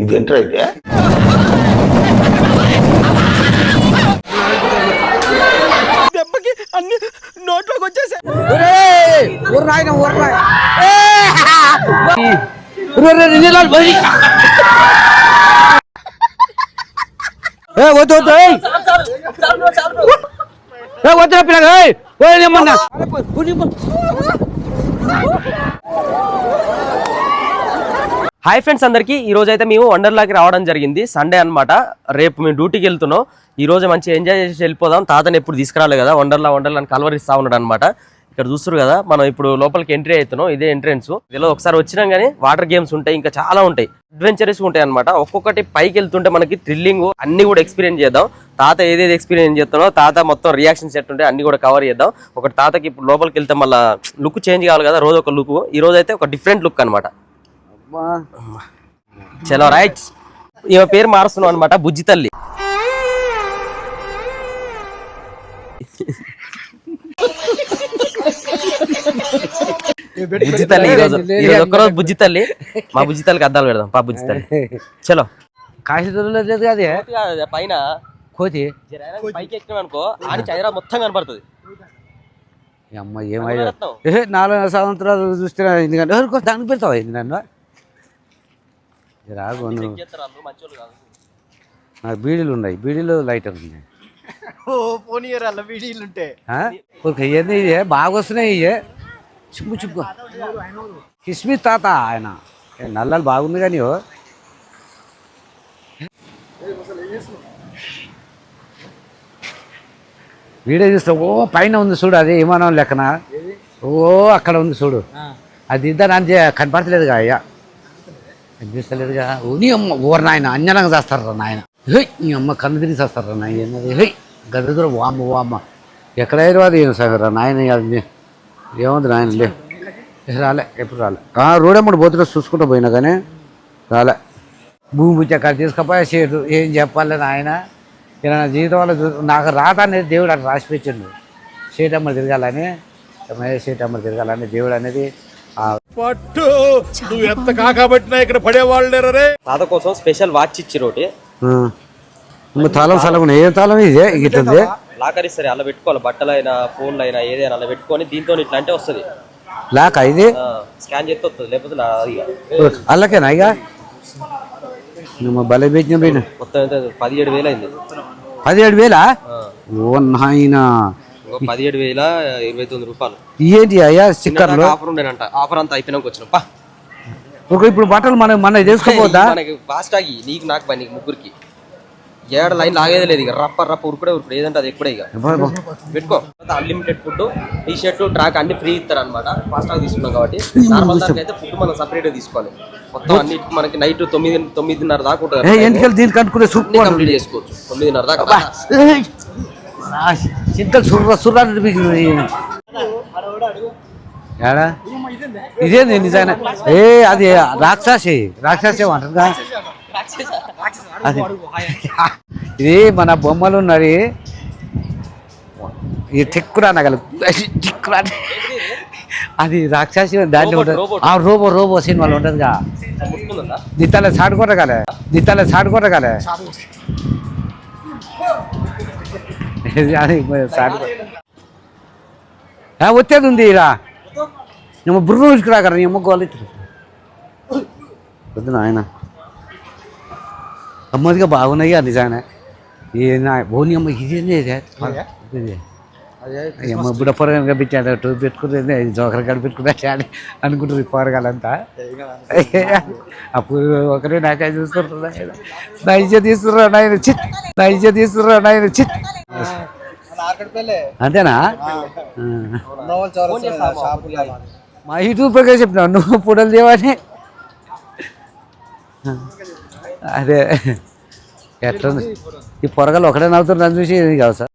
ఇది ఎంటర్ అయితే దెబ్బకి అన్ని నోట్లోకి వచ్చేసాయి. హాయ్ ఫ్రెండ్స్ అందరికి ఈ రోజు అయితే మేము వండర్లాకి రావడం జరిగింది. సండే అన్నమాట. రేపు మేము డ్యూటీకి వెళ్తున్నాం. ఈ రోజు మంచి ఎంజాయ్ చేసి వెళ్ళిపోదాం. తాతని ఎప్పుడు తీసుకురాలి కదా, వండర్లా అని కలవరిస్తా ఉన్నాడు అనమాట. ఇక్కడ చూస్తారు కదా, మనం ఇప్పుడు లోపలికి ఎంట్రీ అవుతున్నాం. ఇదే ఎంట్రెన్స్. ఇదిలో ఒకసారి వచ్చినాం కానీ వాటర్ గేమ్స్ ఉంటాయి, ఇంకా చాలా ఉంటాయి, అడ్వెంచరస్ ఉంటాయి అనమాట. ఒక్కొక్కటి పైకి వెళ్తుంటే మనకి థ్రిల్లింగ్ అన్ని కూడా ఎక్స్పీరియన్స్ చేద్దాం. తాత ఏదేది ఎక్స్పీరియన్స్ చేస్తానో తాత మొత్తం రియాక్షన్స్ ఎట్టుంటే అన్ని కూడా కవర్ చేద్దాం. ఒకటి తాతకి ఇప్పుడు లోపలికి వెళ్తే మళ్ళీ లుక్ చేంజ్ కావాలి కదా, రోజు ఒక లుక్. ఈ రోజు అయితే ఒక డిఫరెంట్ లుక్ అనమాట. చలో రైట్, ఈమె పేరు మారుస్తున్నాం అనమాట, బుజ్జి తల్లి. బుజ్జి తల్లి ఈరోజు ఒక్కరోజు బుజ్జి తల్లి. మా బుజ్జి తల్లికి అద్దాలు పెడదాం. పా బుజ్జి తల్లి చలో. పైన కోతి పైకి ఎక్కినాం అనుకో, ఆడి చైరా మొత్తం కనపడుతుంది. అమ్మ ఏమయ్యా 4 సంవత్సరాలు చూస్తున్నా, ఎందుకంటే దానికి పెడతావా ఏంది నన్ను రాగు. నాకు బీడీలు ఉన్నాయి, బీడీలు లైటర్ ఉన్నాయి. ఏంది ఇదే బాగా వస్తున్నాయి. ఇవే చుక్కు చుక్కు కిస్మిస్ తాత ఆయన నల్లలు బాగుంది కానీ వీడియో చూస్తా. ఓ పైన ఉంది చూడు, అది విమానం లెక్కన. ఓ అక్కడ ఉంది చూడు, అది ఇద్దరు అని కనపడతలేదుగా అయ్యా, కనిపిస్తలేదుగా. నీ అమ్మ ఓరు నాయన అన్యలంగా చేస్తారా నాయన. నీ అమ్మ కన్ను తిరిగి చేస్తారా నాయన. గద్దరు వామ్మ వామ్మ ఎక్కడైనా అది ఏం సాగరా నాయన. అది ఏముంది నాయన లే, రాలే, ఎప్పుడు రాలే. రోడమ్మడు పోతున్నా చూసుకుంటూ పోయినా కానీ రాలే. భూమి పుచ్చి అక్కడ తీసుకపోయా షేటు ఏం చెప్పాలి నాయన. ఇలా నా జీవితంలో నాకు రాత అనేది దేవుడు అక్కడ రాసి పెట్టిండు. షేటమ్మడు తిరగాలని, షేటమ్మడు తిరగాలని దేవుడు అనేది. ఎంత కాకబట్టినా ఇక్కడ పడేవాళ్ళు. తాత కోసం స్పెషల్ వాచ్ ఇచ్చి రోటి తాళం సలం ఏ తాళం ఇదే ఇట్లా లాకర్ ఇస్తారు, అలా పెట్టుకోవాలి. బట్టలైనా ఫోన్లు అయినా ఏదైనా అలా పెట్టుకొని దీంతో ఇట్లా అంటే వస్తుంది. లాక్ ఇది స్కాన్ చేస్తే వస్తుంది, లేకపోతే అల్లకేనా ఇక భలే బేచిన పోయిన. మొత్తం 17,000 అయింది. 17,000? ఓ నాయన, 17,029 రూపాయలు. ఏంటి అయ్యా స్టిక్కర్లు? ఆఫర్ ఉండేనంట. ఆఫర్ అంతా అయిపోయినాక వచ్చిన ఇప్పుడు బట్టలు మన చేసుకోపోతా. మనకి ఫాస్ట్ ఆగి నీకు నాకు పని, నీకు ముగ్గురికి ఏడ లైన్ లాగేది లేదు. ఇక రప్ప ఉరుకుడే ఏదంటే అది ఎప్పుడే ఇక పెట్టుకో. Unlimited food, T shirt, track అన్ని ఫ్రీ ఇస్తారు అనమాట. ఫాస్ట్ గా తీసుకున్నాం కాబట్టి. నార్మల్ దానికి అయితే ఫుడ్ మనం సపరేట్ గా తీసుకోవాలి. మొత్తం అన్ని మనకి నైట్ 9:30 దాకా ఉంటుంది. దీనికి కనుక్కునే కంప్లీట్ చేసుకోవచ్చు 9:30 దాకా. చింతలు సుర్రా ఏడా ఇదేంది నిజానే. అది రాక్షసి అంటారుగా. అది ఇది మన బొమ్మలు ఉన్నది. ఇది టిక్కురా నగలు టిక్కురా, అది రాక్షసి. దాంట్లో ఉంటుంది రోబో సినిమాలో ఉంటుందిగా. దిత్తాలే సాడుకోరగాలే వచ్చేది ఉంది. ఇలా మేము బుర్ర రోజుకురా కదా, నీ అమ్మ గోళ్ళు వద్దు ఆయన. అమ్మదిగా బాగున్నాయి నిజానే. ఓని అమ్మ ఇదేంది అమ్మ బుడ్డ పొరగా పెట్టాడు. టూ పెట్టుకునేది జోకర గడి పెట్టుకున్నాడు అనుకుంటుంది పొరగాలంతా. అప్పుడు ఒకరే నాకే చూస్తున్నా, నా ఇజ్జ తీసుకురా నాయన చిట్, నా ఇజ్జ తీసుకురా నాయన చిట్. అంతేనా? మా యూట్యూబ్ ప్రకారం చెప్పినా నువ్వు పుడలు దేవని. అదే ఎట్లా ఈ పొరగాలు ఒకటే నవ్వుతారు నన్ను చూసి. ఇది కాదు సార్,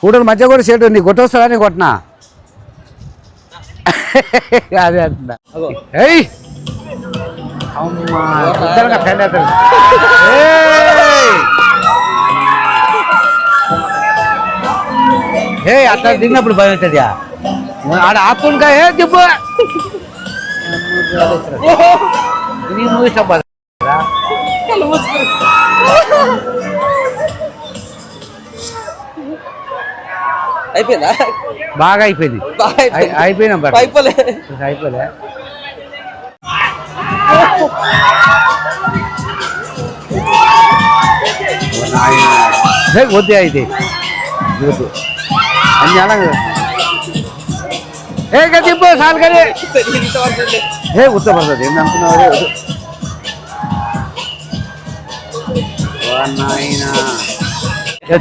ఫోటోలు మధ్య కూడా షేట్ నీ కొట్టొస్తాడా? నీ కొట్టినా అదే అంటున్నా. అట్లా తిన్నప్పుడు భయం అవుతుంది. ఆడ ఆపుగా దిబ్బ నువ్వు ఇష్టపడ అయిపోయిందా? బాగా అయిపోయింది. అయిపోయినా అయిపోలే. అయిపోలే. వద్దే అయితే వద్దు అని అలాగే ఏ గదింపు సాల్ కదే ఏ ఉత్తపడుతుంది ఏం అనుకున్నావు?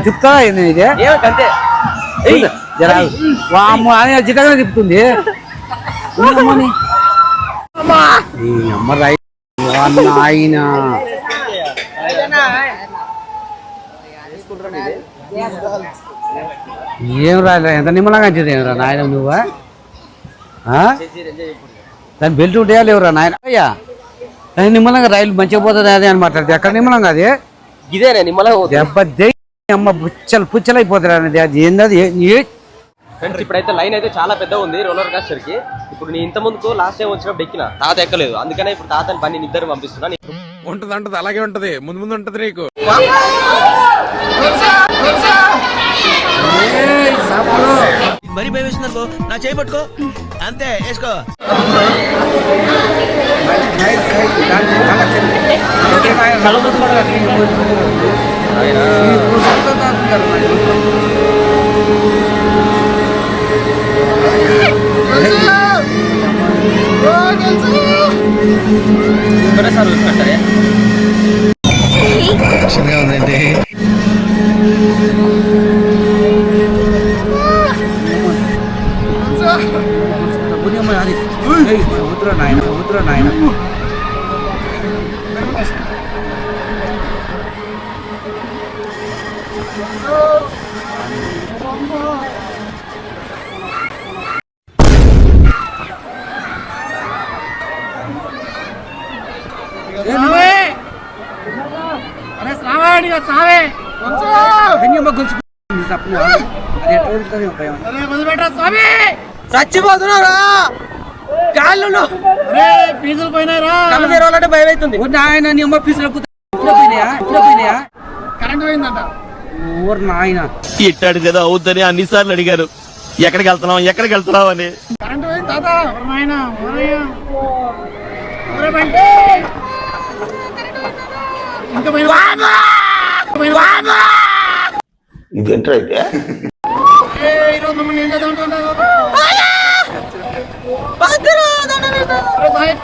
తిప్పుతా ఇది అంతే అమ్మ అని చిట్టగానే తిప్పుతుంది. అమ్మ ఆయన ఏం రాలే ఎంత నిమ్మలంగా అంచేది ఏమరా నాయన నువ్వా? దాని బెల్ట్ ఉంటాయా లేవురా నాయన? అయ్యా నిమ్మలంగా రైలు మంచిగా పోతుంది అదే అని మాట్లాడితే ఎక్కడ నిమ్మలంగా అది ఇదేనే నిమ్మలంగా దెబ్బ అమ్మ పుచ్చలు అయిపోతుంది అనేది అది ఏంది? ఫ్రెండ్స్ ఇప్పుడైతే లైన్ అయితే చాలా పెద్ద ఉంది రోలర్ కోస్టర్ కి. ఇప్పుడు నేను ఇంత ముందుకు లాస్ట్ టైం వచ్చినప్పుడు ఎక్కిన తాత ఎక్కలేదు, అందుకనే ఇప్పుడు తాతని బండి ఇద్దరు పంపిస్తున్నా. ఉంటది అలాగే ఉంటది, ముందు ముందు ఉంటది నీకు. మరీ భయం వేసిందనుకో నా చేయి పట్టుకో అంతే వేసుకో. ఉందండి నాయన చచ్చిపోతున్నారా కాళ్ళు ఫీజులు పోయినారా? భయం అవుతుంది. ఆయన నీ అమ్మ ఫీజులు పోయినాయా? కరెంట్ పోయిందంట. ఊరు నాయన ఇట్టాడు కదా అవుద్దని అన్నిసార్లు అడిగారు ఎక్కడికి వెళ్తున్నావు అని. కరెంట్ పోయింది తాత. నాయన ఇదేంటో అయితే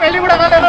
పెళ్లి కూడా కాలేదు.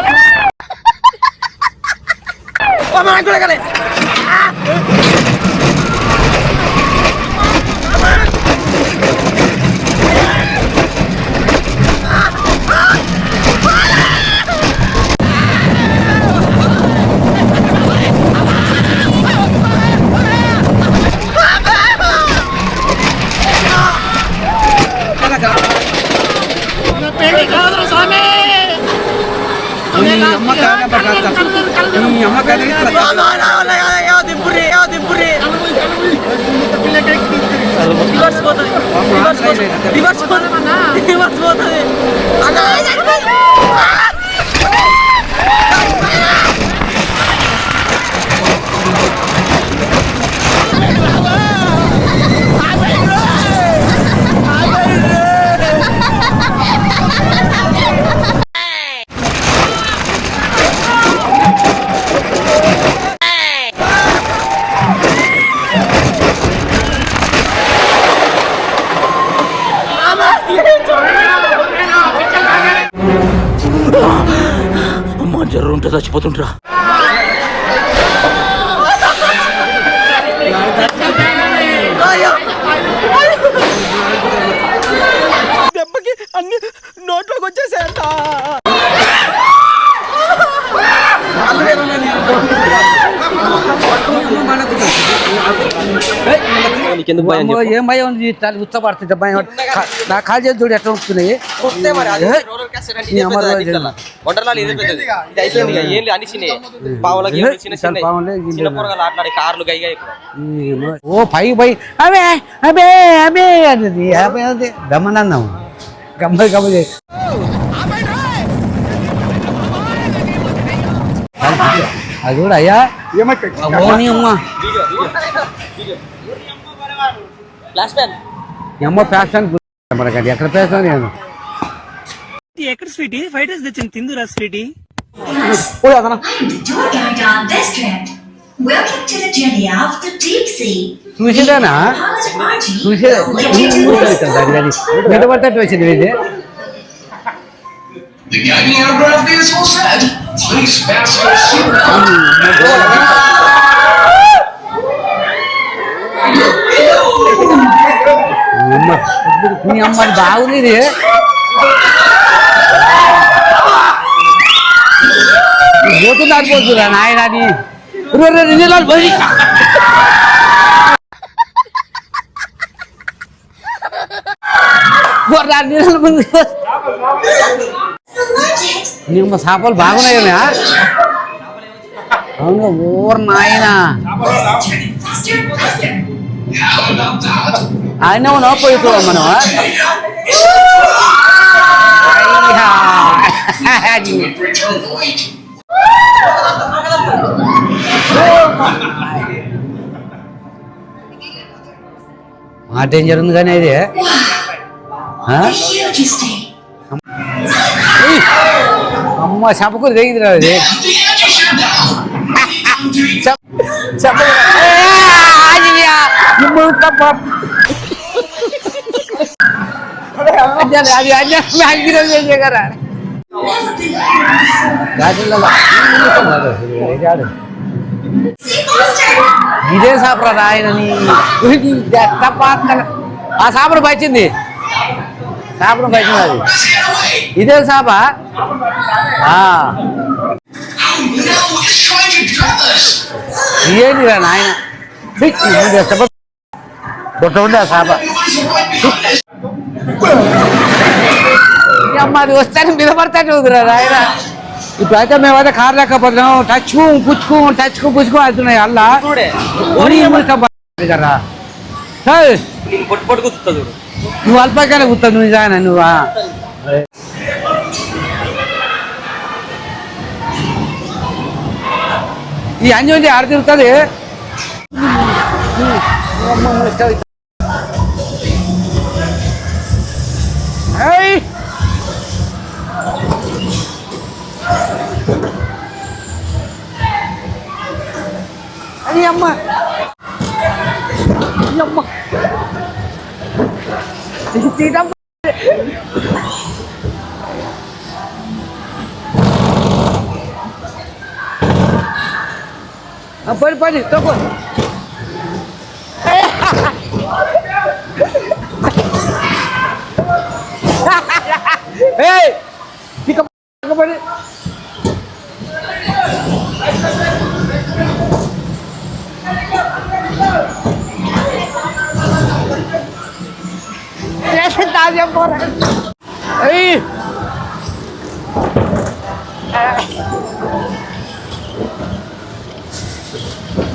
అమ్మా జ్వరం ఉంటే చచ్చిపోతుంటరా. దెబ్బకి అన్ని నోట్లోకి వచ్చేసాయంట. ఏం భయం ఉంది? తల్లి ఉచ్చపడుతుంది భయం. నా కాలు చేసి చూడు ఎట్లా ఉంటున్నాయి. ఓ పై పై అవే అవే అవే అన్నది గమ్మనన్నాము. గమ్మ గమ్మ అది కూడా అయ్యా ఓని అమ్మ ఫ్లాష్ బ్యాక్ అమ్మ ప్యాషన్ మనకండి ఎక్కడ ప్యాషన్ నేను ఎక్కడ స్వీటీ ఫ్రైడ్ రైస్ తెచ్చింది తిందురా Sweety I'm the tour guide on this trip. Welcome to the journey of the deep sea. చూసేదానా Pilot Margie చూసే will get you to this. నిలబడతట్టు వచ్చింది ఇది The guiding aircraft is all set. Please fasten your seatbelt. నీ అమ్మది బాగుంది ఇది పోతుంది ఆడిపోతుందా నాయన అది నీళ్ళు పోయి నీళ్ళు నీ అమ్మ చేపలు బాగున్నాయా అవును ఓర్ నాయన Faster, faster. How about that? ఆయన ఉన్నా పోయితో మనం Return voyage. మాట ఏం జరుగుతుంది కానీ ఇది A huge mistake. అమ్మ చెప్పకు తెగిదిరా అది The engines are down. See faster. ఇదే సాపరా ఆయన ఆ సాపను పచ్చింది సాపను పచ్చింది అది ఇదే సాపా Oh no, it's trying to trap us. ఏంటిరా నాయన కొట్ట ఉండే ఆ సాప అమ్మ అది వస్తాను మీద పడతాను వద్దురా నాయన ఇప్పుడైతే మేమైతే కారు లేకపోతున్నాం టచ్కు పుచ్చుకు అవుతున్నాయి అల్లా కదా సరే పొట్టు కూర్చుంటుంది నువ్వు అల్పకాయలు కూర్తావు నువ్వు నిజానా నువ్వా ఈ అంజి ఆడ తిరుగుతుంది అది అమ్మ అమ్మ పడి తక్కువ పడి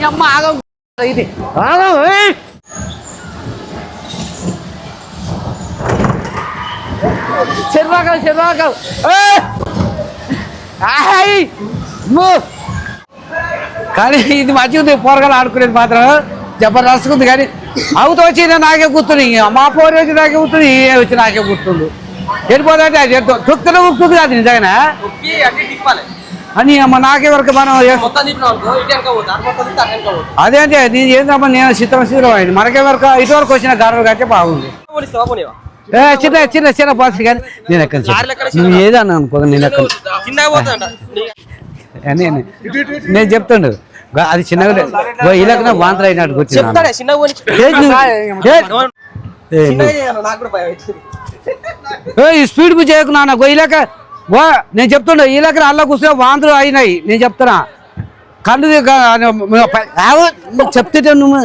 అమ్మ ఆగం ఇది ఆగం చెర్వాకం కానీ ఇది మంచిగా ఉంది పోరగాలు ఆడుకునేది మాత్రం జబర్దస్త్ ఉంది కానీ అవుతూ వచ్చి నాకే గుర్తుంది మా పోరు వచ్చి నాకే గుర్తుంది ఏ వచ్చి నాకే గుర్తుంది వెళ్ళిపోతుంటే అది తొక్కుతూనే గుర్తుంది అది నిజంగా అని అమ్మ నాకే వరకు మనం అదే అంటే నేను ఏందమ్మా నేను చిత్రం అయింది మనకే వరకు ఇటువరకు వచ్చిన గర్వ కంటే బాగుంది చిన్న పాస్ కానీ నేను ఎక్కడ నువ్వు ఏదన్నా అనుకో నేను ఎక్కడ నేను చెప్తాడు అది చిన్నగా ఇలా వాంతలు అయినట్టు స్పీడ్ చేయకు నాన్న గొయ్యలేక నేను చెప్తుండే ఈ లెక్కన అల్ల కూర్చొని వాంతులు అయినాయి నేను చెప్తున్నా కళ్ళు చెప్తే నువ్వు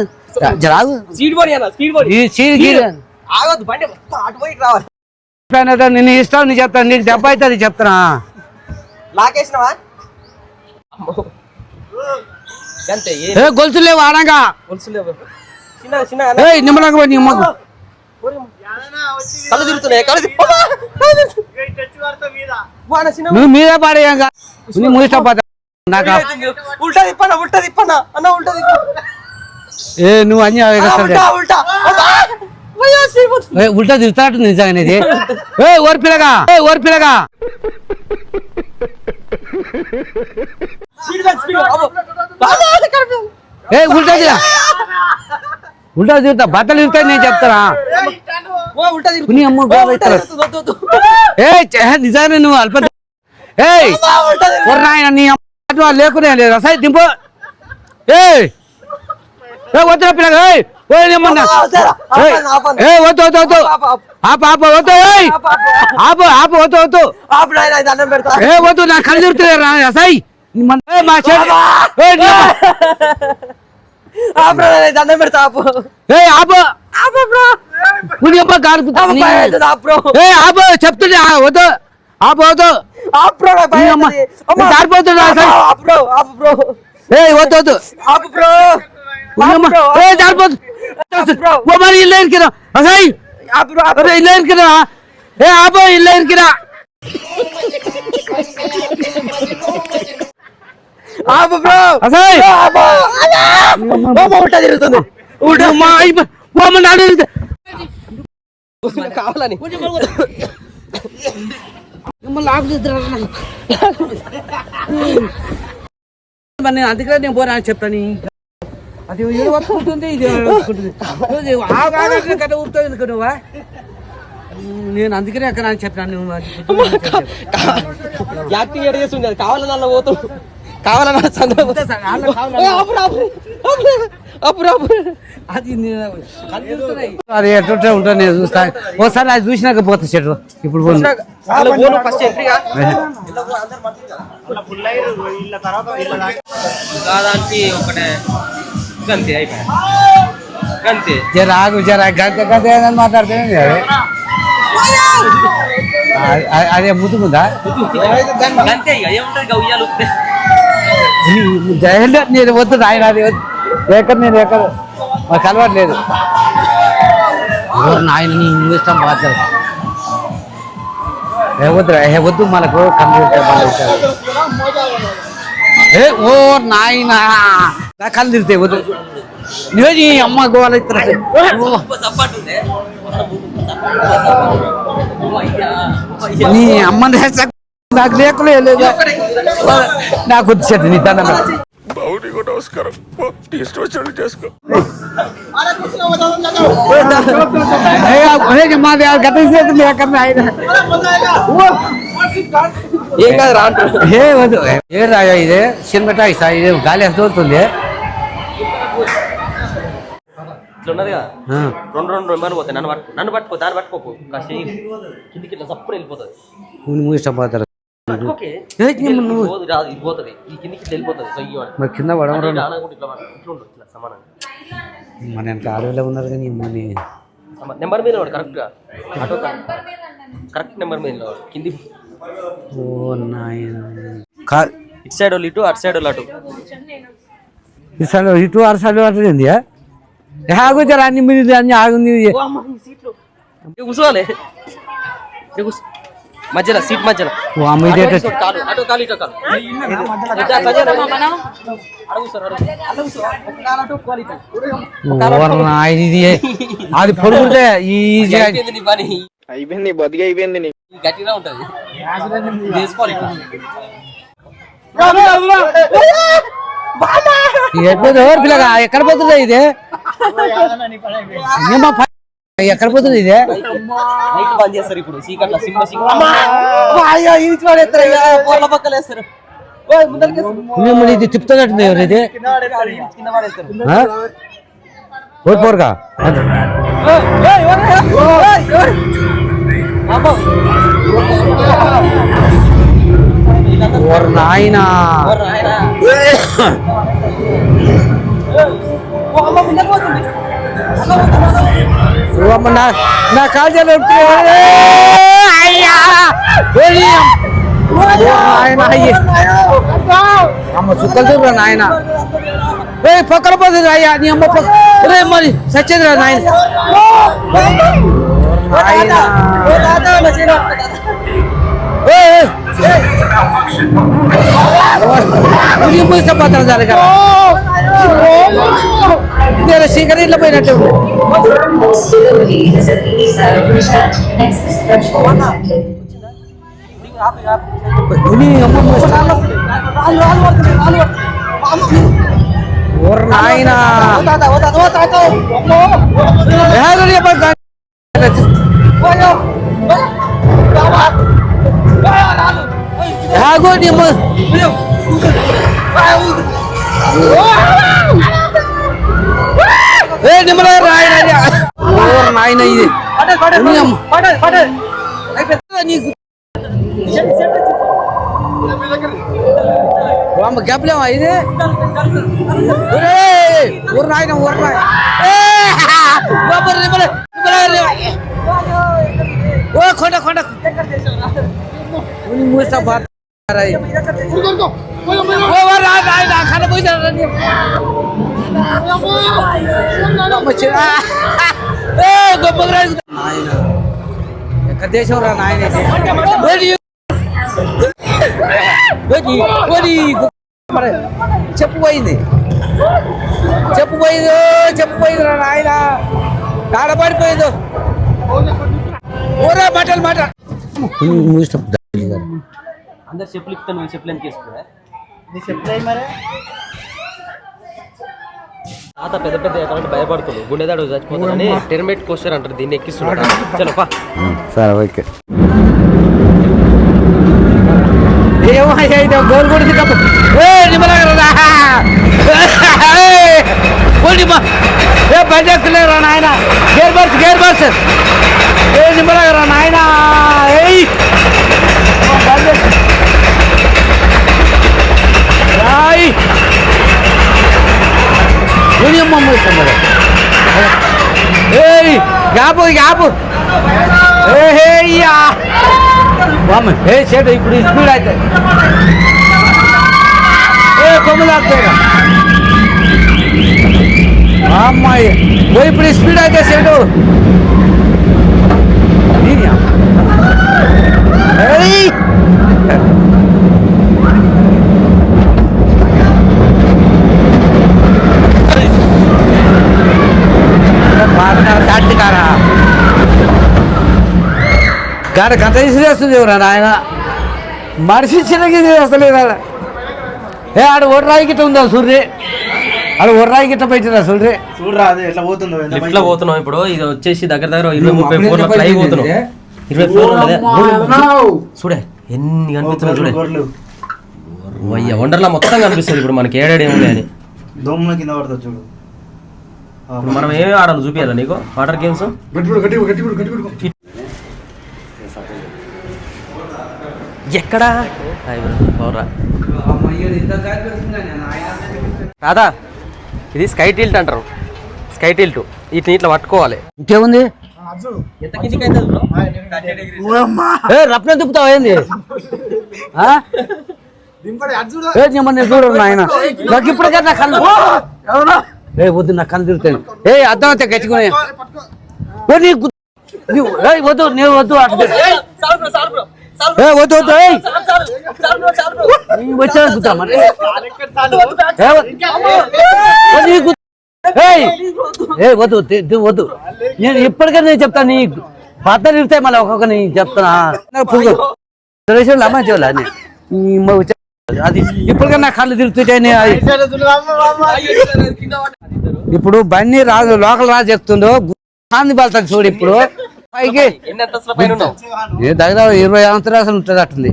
నిన్ను ఇష్టం నీ చెప్తాను నీకు దెబ్బ అవుతుంది చెప్తున్నా గొలుసు లేవు ఆడంగా నిమ్మలంగా నీ అమ్మకు కళ్ళు తిరుగుతున్నాయి నువ్వు మీద పడేయంగా నీ ముగిస్తా నాకు ఉల్టా తిప్పనా అన్న ఉల్టా తిప్పు ఏ నువ్వు అన్ని ఉల్టా ఉల్టా తిరుగుతాడు నిజంగా ఇది ఓర్పిలగా ఉల్టా తిరుగుతా బట్టలు తిరుగుతాయి నేను చెప్తారా నిజంగా నువ్వు అల్ప నీ అమ్మ లేకునే లేదు అసలు దింపు వద్దు పిల్లగా వద్దు నా కళ్ళు తిరుగుతుంది అసాయి మా దండం పెడతా ఆపు చెప్తుండే వద్దు వద్దు జారిపోతున్నా వద్దు మరి ఇల్లు ఇరికిరా అసాయి ఇల్లు ఇరికిరా ఇల్లు ఇరికిరా ఉల్టా తిరుగుతుంది కావాలని అందుకనే నేను పోరా అని చెప్తాను అది ఏడు వస్తుంది ఇది గట్ట ఊరుతుంది ఎందుకు నువ్వా నేను అందుకనే అక్కడ అని చెప్పాను యాక్టింగ్ ఎడ చేస్తుంది అది కావాలని అలా పోతు కావాలన్నా అది ఎట్లా ఉంటుంది నేను చూస్తాను ఒకసారి అది చూసినాక పోతా చెట్టు ఇప్పుడు దానికి ఒకటే గంతే అయిపోయా గంతే జరాగు గంట ఏదని మాట్లాడితే అదే ముద్దుకుందా గంతే ఇక ఏముంటది ఉయ్యాలు నేను వద్దు ఆయన అది ఎక్కడ నేను ఎక్కడ మాకు అలవాట్లేదు ఆయన నీ ఇష్టం మాట్లాడు వద్దు మనకు కంప్లీట్ ఓ నాయన నా కళ్ళు తిరుగుతాయి వద్దు నువ్వే నీ అమ్మ గోవాల నీ అమ్మ నాకు లేకులే లేదు నాకు వచ్చేది నీ దండం నమస్కారం ఇష్టం వచ్చినట్టు చేసుకో మాది గత చేతుంది ఎక్కడ ఆయన ఏం కాదు రా ఏ వద్దు ఏ రాయా ఇదే సినిమా ఇది గాలి వేసి తోలుతుంది ఇట్లున్నదిగా రెండు నెంబర్లు పోతాయి నన్ను పట్టుకో దాన్ని పట్టుకోకు కాస్త కిందికి ఇట్లా సప్పుడు వెళ్ళిపోతుంది ఇష్టపడతారు ఇది పోతుంది ఈ కిందికి వెళ్ళిపోతుంది మరి కింద పడవడం ఇట్లా సమానంగా మన ఎంత అడవిలో ఉన్నారు కానీ మన నెంబర్ మీద కరెక్ట్గా ఆటో కరెక్ట్ నెంబర్ మీద కింది ఓ నాయన ఇటు సైడ్ వాళ్ళు ఇటు అటు సైడ్ వాళ్ళు అటు ఇటు అటు సైడ్ అట్లేంది ఆగుతారు అన్ని మీరు అన్ని ఆగుంది కూర్చోవాలి మధ్యలో సీట్ మధ్యలో అది పొడుగుంటే అయిపోయింది బతికి అయిపోయింది గట్టిగా ఉంటది వేసుకోవాలి పిల్లగా ఎక్కడ పోతుందా ఇది ఎక్కడ పోతుంది ఇదే లైట్ బంద్ చేస్తారు ఇప్పుడు సీకట్ల సింహ పక్కలేస్తారు ఇది తిప్పుతున్నట్టుంది ఎవరు ఇది ఓడిపోరుగా నాయనా నా కాజాలు అమ్మ చుక్కలు చూడరా నాయన పక్కన పోతుంది అయ్యా నీ అమ్మ రే మరి సచ్చేదిరా నాయన ముగిపోతాను జరగ సిగరెట్లో పోయినట్టు Slowly, as an ease out of research, next is threshold detected. నాయన నాయన ఇది గెప్పలేమా ఇది ఊరు నాయన ఊరు నాయన ఓ కొండ కొండ మూసా బార్ ఎక్కడ దేశం రా నాయన చెప్పుపోయింది చెప్పుపోయింది రా నాయన ఆడపడిపోయిందో ఓరా మాటలు మాట అందరు చెప్పులు ఇస్తాను నువ్వు చెప్పులు ఎందుకు వేసుకున్నా తాత పెద్ద పెద్ద ఎక్కడంటే భయపడుతుంది గుండెదాడు చచ్చిపోతానని టెర్మేట్ కోస్టర్ అంటారు దీన్ని ఎక్కిస్తున్నాడు చలో సరే ఓకే ఏమైతే గోల్ కొడుకు బండి ఎక్కులేరా నాయన గేర్ బర్స్ నిమ్మలగరా నాయన గ్యాపు చేటు ఇప్పుడు స్పీడ్ అయితే కొమ్ములు ఆపుతాయిరా అమ్మాయి ఇప్పుడు స్పీడ్ అయితే చేటు దాటికారా గాడ గంట ఇసిరేస్తుంది ఎవరా నాయన మనిషి చిన్నకి వస్తలేదు ఆడ ఒర్రాయి గిట్ట ఉందా సూర్య ఆడ ఒర్రాయి గిట్ట పెట్టిరా సూర్య లిఫ్ట్ లో పోతున్నాం ఇప్పుడు ఇది వచ్చేసి దగ్గర 20-30 ఫ్లోర్ల ఫ్లై పోతున్నాం 20 ఫ్లోర్ చూడే ఎన్ని కనిపిస్తున్నాయి చూడే అయ్యా వండర్లా మొత్తం కనిపిస్తుంది ఇప్పుడు మనకి ఏడాడు ఏముంది అని దోమల కింద పడుతుంది చూడు ఇప్పుడు మనం ఏమి ఆడాలి చూపియాలా నీకు వాటర్ గేమ్స్ ఎక్కడా రాదా ఇది స్కై టిల్ట్ అంటారు స్కై టిల్ట్ వీటిని ఇట్లా పట్టుకోవాలి ఇంకేముంది ఎంత కిందికి అవుతుంది రప్న దుప్పుతావు ఏంది చూడు నాయన నాకు ఇప్పుడు కదా కళ్ళు వద్దు నా కళ్ళు తిరుగుతాను అర్థం అయితే గచ్చుకునే వద్దు నేను వద్దు అటు వద్దు వద్దు వచ్చా చూద్దాం మరి వద్దు వద్దు నేను ఇప్పటికైనా నేను చెప్తాను నీ పాత్ర ఇరుతాయి మళ్ళీ ఒక్కొక్క నేను చెప్తానా అమ్మాయి చూడాలి అది ఇప్పటికైనా కళ్ళు తిరుగుతుంటే ఇప్పుడు బండి రాజు లోకల్ రాజు చెప్తుండో గాంధీ బళ్తాడు చూడు ఇప్పుడు పైకి దగ్గర 20 అంతరాలు ఉంటుంది అట్టుంది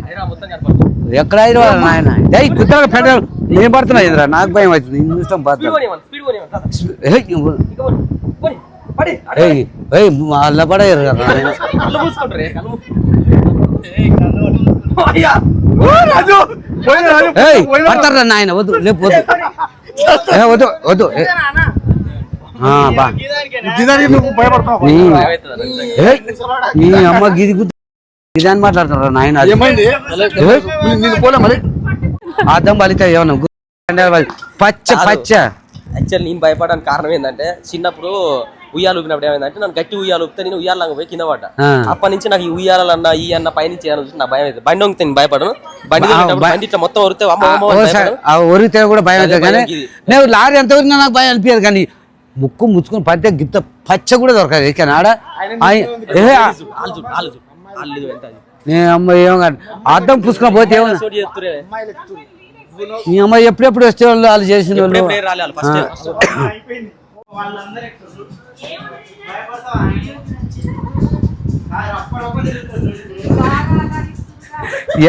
ఎక్కడ నాయన కుత్తగా పెట్టాలి నేను పడుతున్నా ఇదిరా నాకు భయం అవుతుంది ఇష్టం అల్ల పడేరు కదా పడతారా నాయన వద్దు లేపు వద్దు వద్దు నీ అమ్మ గిది ఇది అని మాట్లాడుతున్నారా నాయన అర్థం బలితే ఏమన్నా పచ్చ పచ్చ యాక్చువల్ నేను భయపడడానికి కారణం ఏంటంటే చిన్నప్పుడు ఉయ్యాలు ఊపినప్పుడు ఏమైందంటే నన్ను గట్టి ఉయ్యాలు ఊపితే నేను ఉయ్యాలంగా పోయి కింద పడ్డా. ఆ. అప్పటి నుంచి నాకు ఈ ఉయ్యాలన్నా ఈ అన్న పైనుంచి నా భయం అయితే బండి వంగితే నేను భయపడను. బండి తోలేటప్పుడు బండి ఇట్లా మొత్తం ఒరితే ఒరిగితే కూడా భయం అవుతుంది కానీ నేను లారీ ఎంత ఊరినా నాకు భయం అనిపించదు కానీ ముక్కు ముచ్చుకుని పడితే గిత్త పచ్చ కూడా దొరకదు ఇక్కడ ఆడ నేను అమ్మాయి ఏమో కానీ అర్థం పుసుకొని పోతే ఏమో మీ అమ్మాయి ఎప్పుడెప్పుడు వచ్చే వాళ్ళు వాళ్ళు చేసిన వాళ్ళు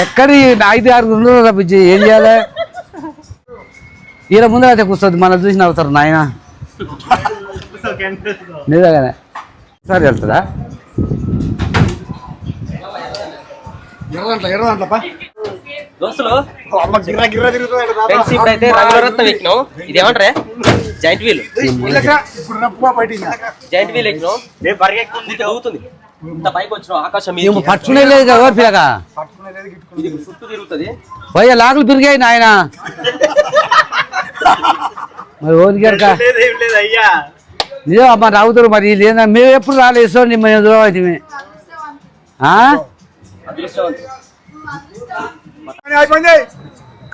ఎక్కడ 5-6 రప్పించి ఏం చేయాలి ఈయన ముందర అయితే కూర్చోద్ది మనం చూసి నవ్వుతారు నాయన నిజంగానే సార్ వెళ్తుందా దోస్తులు ఫ్రెండ్షిప్ అయితే రంగులరత్నం ఎక్కినాం. ఇది ఏమంటారే జాయింట్ వీల్ ఎక్కినాం ఊగుతుంది. ఇంత పైకి వచ్చినాం ఆకాశం పట్టుకునే లేదు కదా పిల్లగా ఇది చుట్టూ తిరుగుతుంది. భయ్య లాగులు పెరిగాయి నాయన మరి ఓనిగారు నిజం అమ్మ రావుతారు మరి లేదా మేము ఎప్పుడు రాలేదు మేము ఎదురు అవుతుంది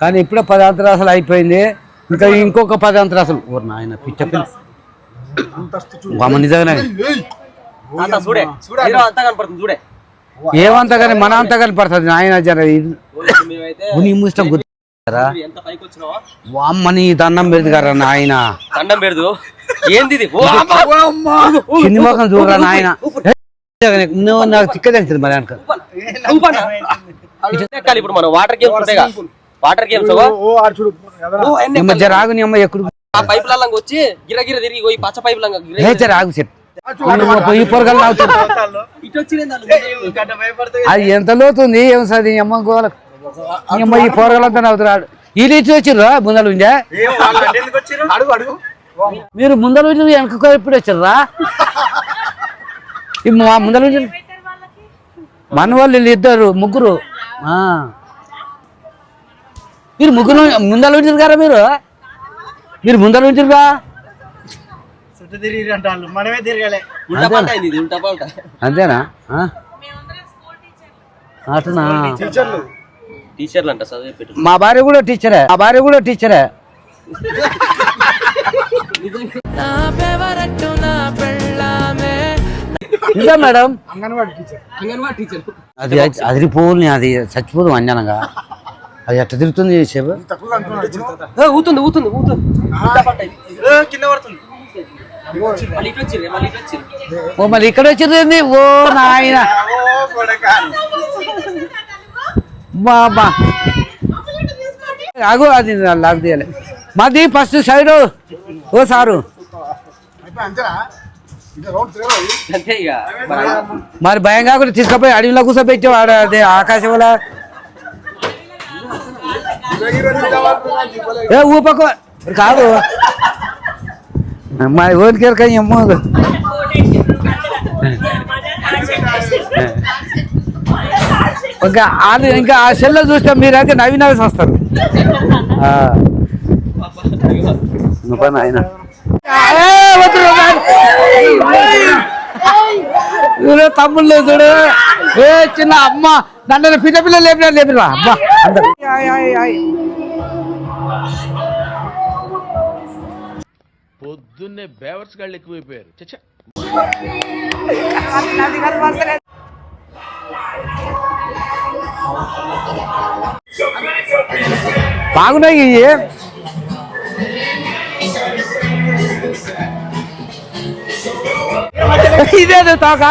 కానీ ఇప్పుడే 10 అంతరాసలు అయిపోయింది ఇంకా ఇంకొక 10 అంతరాసలు ఓరు నాయన పిచ్చ పిల్ల అమ్మ నిజంగానే ఏమంతా కానీ మన అంతా కనపడుతుంది నాయన జర ముష్టం గుర్తారా అమ్మని దండం పెడదు కదా నాయన దండం పెడదు ఏంది కింది మొఖం చూడరా నాయన నువ్వు నాకు తిక్క తెలుస్తుంది మరి అనుకో ఇప్పుడు మనం వాటర్ గేమ్స్ ఉంటాయి వాటర్ గేమ్స్ రాగు నీ అమ్మ ఎక్కడ పైప్ లంగా వచ్చి గిరగిర తిరిగి పోయి పచ్చ పైప్ లంగా రాగు చెప్పు ఈ పొరగలు అది ఎంత లోతుంది ఏం సార్ ఈ అమ్మ గోలకు ఈ అమ్మ ఈ పొరగలంతా నవ్వుతున్నాడు ఈ రీతి వచ్చిర్రా ముందర ఉండే మీరు ముందర నుంచి వెనక ఎప్పుడు వచ్చిర్రా ముందర నుంచి మన వాళ్ళు వీళ్ళు ముగ్గురు మీరు ముగ్గురు ముందర ఉంచారు కదా మీరు ముందర ఉంచారుగా అంతేనా అటనా టీచర్లు అంట చదివి మా భార్య కూడా టీచరే నిజా మేడం అది అదిరిపోని అది చచ్చిపోదు అంజనంగా అది ఎట్ట తిరుగుతుంది సేపు ఊతుంది ఓ మరి ఇక్కడ వచ్చింది ఓ నాయన బాబా ఆగు అది లాక్ తీయాలి మాది ఫస్ట్ సైడ్ ఓ సారు మరి భయం కాకుండా తీసుకుపోయి అడవిలో కూర్చోబెట్టావు ఆడ అదే ఆకాశంలో ఏ ఊపకు కాదు మా ఓనికేరు కానీ అమ్మ ఇంకా ఆ సెల్లో చూస్తే మీరైతే నవ్వి వస్తారు ఆయన తమ్ముళ్ళు చూడు ఏ చిన్న అమ్మ నన్ను పిల్ల లేపిరా అమ్మా అందరు పొద్దున్నే బేవర్స్ గాళ్ళు ఎక్కువైపోయారు. బాగున్నాయి ఇదేదో తోక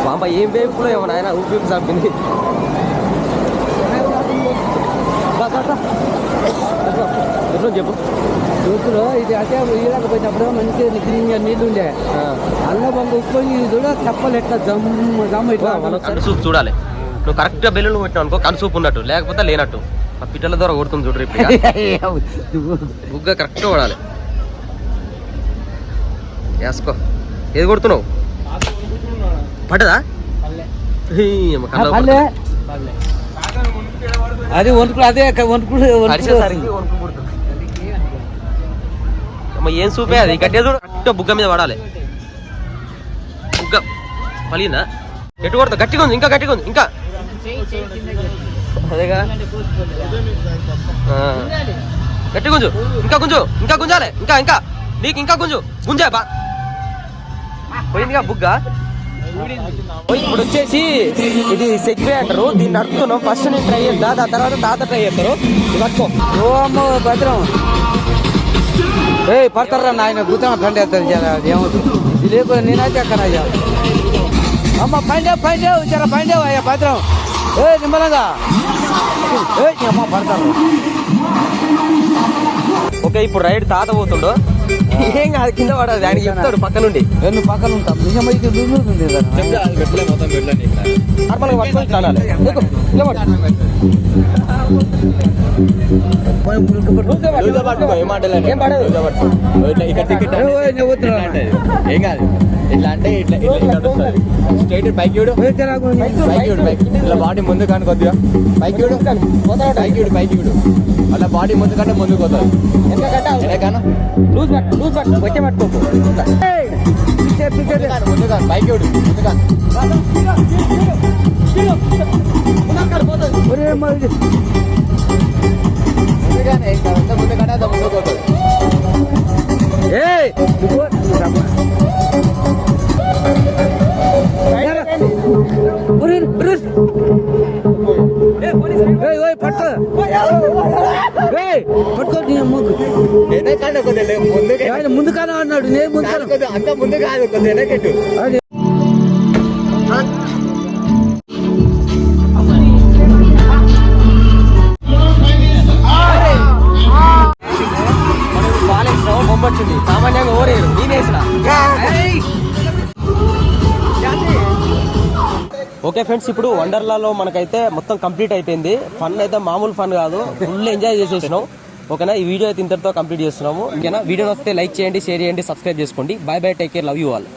బాబా ఏం వేపులో ఏమో నాయన ఊపి చంపింది. చెప్పు ఊపిలో ఇది అదే ఈరాకు పోయినప్పుడు మంచిగా నిగ్రంగా నీళ్ళు ఉండే అల్ల బంగ ఉప్పు ఇది కూడా చెప్పలు ఎట్లా జమ్మ ఇట్లా కనుసూపు చూడాలి. నువ్వు కరెక్ట్గా బెల్లులు కొట్టినావు అనుకో కనుసూపు ఉన్నట్టు, లేకపోతే లేనట్టు. ఆ పిట్టల ద్వారా కొడుతుంది చూడరు ఇప్పుడు. బుగ్గ కరెక్ట్గా కొడాలి. వేసుకో. ఏది కొడుతున్నావు? పడ్డదా? అది వణుకుడు అదే వణుకుడు ఏం సూపే అది. గట్టిగా చూడు, కరెక్ట్గా బుగ్గ మీద పడాలి. బుగ్గ పలినా ఎటు కొడతా? గట్టిగా ఉంది, ఇంకా గట్టిగా ఉంది, ఇంకా అదేగా గట్టి గుంజు, ఇంకా గుంజు, ఇంకా గుంజాలి, ఇంకా ఇంకా నీకు ఇంకా గుంజు గుంజా బా పోయిందిగా బుగ్గ. ఇప్పుడు వచ్చేసి ఇది సెగ్వే అంటారు, దీన్ని నడుపుతున్నాం. ఫస్ట్ నేను ట్రై చేద్దా, దాని తర్వాత తాత ట్రై చేస్తారు. పట్టుకో. ఓ అమ్మ భద్రం ఏ పడతారా నాయన గుర్తున్న పండి అవుతుంది ఏమవుతుంది ఇది లేకపోతే నేనైతే అక్కడ అయ్యా అమ్మ పండేవు జర పండేవు అయ్యా భద్రం ఏ నిమ్మలంగా ఏ అమ్మ పడతారు. ఓకే ఇప్పుడు రైడ్ తాత పోతుండో ఏం కాదు, కింద పడదు. ఆయన చెప్తాడు పక్క నుండి. నువ్వు పక్కన ఉంటావు నిజమైతే లూజుంది నార్మల్గా పట్టుకొని చాలాలి. ఏం కాదు. ఇట్లా అంటే ఇట్లా స్ట్రైట్ పైకి చూడు, పైకి చూడు, పైకి ఇలా బాడీ ముందు కానీ కొద్దిగా పైకి చూడు, పైకి చూడు, పైకి చూడు. అలా బాడీ ముందు కంటే ముందుకు పోతుంది. ఎనకన్నా లూజ్ పట్టు వచ్చే పట్టుకోకు. ముందు కానీ పైకి చూడు, ముందు కానీ ముందు కంటే అంత ముందుకు పోతుంది. పట్టుకో వెనకాల కొద్దిగా ముందుకే ముందు కాదు అన్నాడు, నేను ముందు కాదు, కొద్దిగా అంత ముందు కాదు, కొద్దిగా వెనకెట్టు. బొమ్మొచ్చింది సామాన్యంగా ఓరేరు నేనేసిన. ఓకే ఫ్రెండ్స్, ఇప్పుడు వండర్లాలో మనకైతే మొత్తం కంప్లీట్ అయిపోయింది. ఫన్ అయితే మామూలు ఫన్ కాదు, ఫుల్ ఎంజాయ్ చేసేసినాం. ఓకేనా, ఈ వీడియో అయితే ఇంతటితో కంప్లీట్ చేస్తున్నాము. ఓకేనా, వీడియో వస్తే లైక్ చేయండి, షేర్ చేయండి, సబ్స్క్రైబ్ చేసుకోండి. By by, take care, love you all.